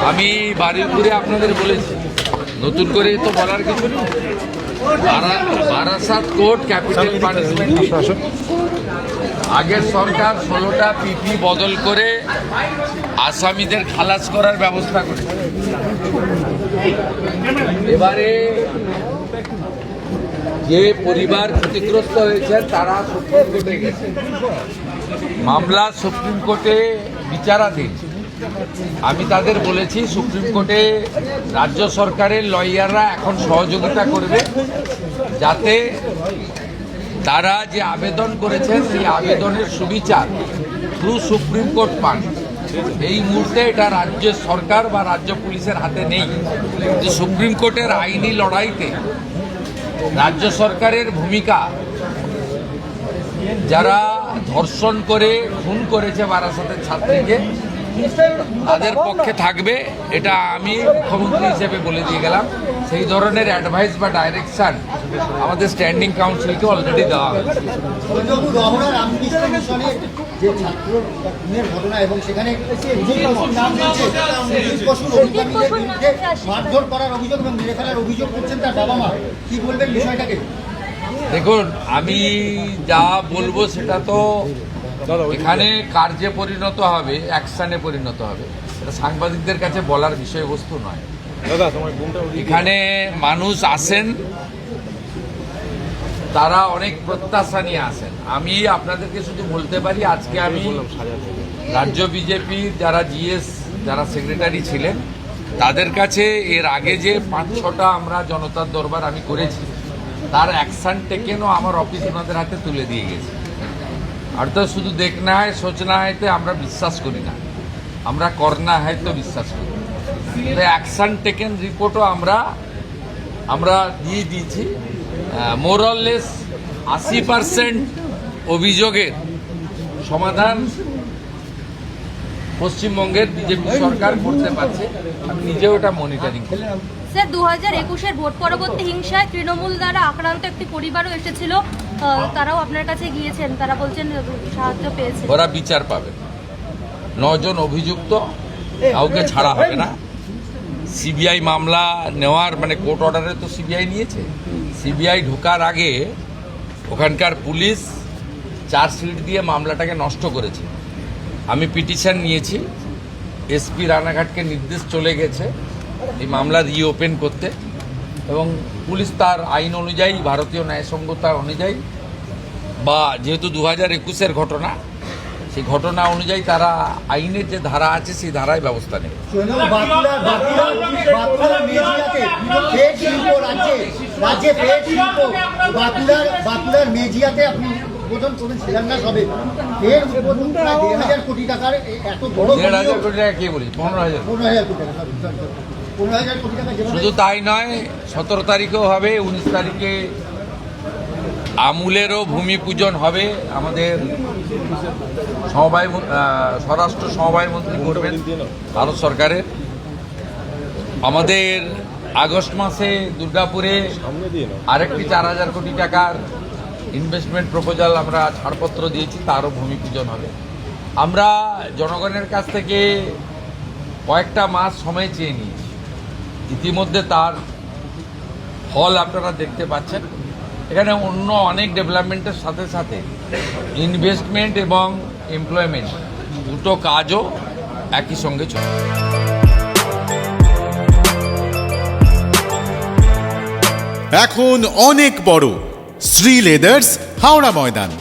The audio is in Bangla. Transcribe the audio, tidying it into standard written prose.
আমি বাড়ির ঘুরে আপনাদের বলেছি, নতুন করে তো বলার কিছু নেই। বারাসাত কোর্ট ক্যাপিটাল পানিশমেন্ট, আগের সরকার 16টা পিপি বদল করে আসামিদের খালাস করার ব্যবস্থা করেছে। এবারে যে পরিবার ক্ষতিগ্রস্ত হয়েছে তারা সুপ্রিম কোর্টে গেছে, মামলা সুপ্রিম কোর্টে বিচারাধীন। আমি তাদের বলেছি সুপ্রিম কোর্টে রাজ্য সরকারের লয়াররা এখন সহযোগিতা করবে, যাতে তারা যে আবেদন করেছেন সেই আবেদনের সুবিচার থ্রু সুপ্রিম কোর্ট পান। এই মুহূর্তে এটা রাজ্য সরকার বা রাজ্য পুলিশের হাতে নেই যে সুপ্রিম কোর্টের আইনি লড়াইতে রাজ্য সরকারের ভূমিকা, যারা ধর্ষণ করে খুন করেছে বারাসাতের ছাত্রীকে, তাদের পক্ষে থাকবে। এটা আমি মুখ্যমন্ত্রী হিসেবে বলে দিয়ে গেলাম। সেই ধরনের অ্যাডভাইস বা ডাইরেকশন আমাদের স্ট্যান্ডিং কাউন্সিলকে অলরেডি দেওয়া হয়েছে। দেখুন, আমি যা বলবো সেটা তো এখানে কার্যে পরিণত হবে, অ্যাকশনে পরিণত হবে। এটা সাংবাদিকদের কাছে বলার বিষয়বস্তু নয়। এখানে মানুষ আসেন, তারা অনেক প্রত্যাশা নিয়ে আসেন। আমি আপনাদেরকে শুধু বলতে পারি, আজকে আমি রাজ্য বিজেপির যারা সেক্রেটারি ছিলেন তাদের কাছে এর আগে যে 5-6টা আমরা জনতার দরবার আমি করেছি, তার অ্যাকশন টেকেনও আমার অফিস ওনাদের হাতে তুলে দিয়ে গেছে। আর তো শুধু দেখনা হয় সোচনা হয়তো আমরা বিশ্বাস করি না, আমরা করনা হয়তো বিশ্বাস করি। অ্যাকশন টেকেন রিপোর্টও আমরা দিয়ে দিয়েছি। মোরাললেস 80% অভিযোগের সমাধান পশ্চিমবঙ্গের বিজেপি সরকার করতে পারছে। আমি নিজেও এটা মনিটরিং করি। স্যার, 2021-এর ভোট পরবর্তী হিংসায় তৃণমূল দ্বারা আক্রান্ত একটি পরিবারও এসেছিল, তারাও আপনার কাছে গিয়েছেন, তারা বলছেন সাহায্য পেয়েছে। ওরা বিচার পাবে। 9 জন অভিযুক্ত, কাউকে ছাড়া হবে না। সিবিআই মামলা নেওয়ার কোর্ট অর্ডারে তো সিবিআই নিয়েছে। সিবিআই ঢোকার আগে ওখানকার পুলিশ চার্জশিট দিয়ে মামলাটাকে নষ্ট করেছে। আমি পিটিশন নিয়েছি, এসপি রানাঘাটকে নির্দেশ চলে গেছে এই মামলা রিওপেন করতে, এবং পুলিশ তার আইন অনুযায়ী, ভারতীয় ন্যায়সঙ্গতা অনুযায়ী, বা যেহেতু 2021-এর ঘটনা, সেই ঘটনা অনুযায়ী তারা আইনের যে ধারা আছে সেই ধারায় ব্যবস্থা নেবে। কোটি টাকা কে বলি, 15,000 কোটি টাকা। শুধু তাই নয়, 17 তারিখেও হবে, 19 তারিখে আমুলেরও ভূমি পূজন হবে। আমাদের স্বরাষ্ট্র সমবায় মন্ত্রী করবেন ভারত সরকারের। আমাদের আগস্ট মাসে দুর্গাপুরে আরেকটি 4,000 কোটি টাকার ইনভেস্টমেন্ট প্রপোজাল আমরা ছাড়পত্র দিয়েছি, তারও ভূমি পূজন হবে। আমরা জনগণের কাছ থেকে কয়েকটা মাস সময় চেয়ে নিয়েছি, ইতিমধ্যে তার ফল আপনারা দেখতে পাচ্ছেন। এখানে অন্য অনেক ডেভেলপমেন্টের সাথে সাথে ইনভেস্টমেন্ট এবং এমপ্লয়মেন্ট দুটো কাজও একই সঙ্গে চলে। এখন অনেক বড় শ্রী লেদার্স হাওড়া ময়দান।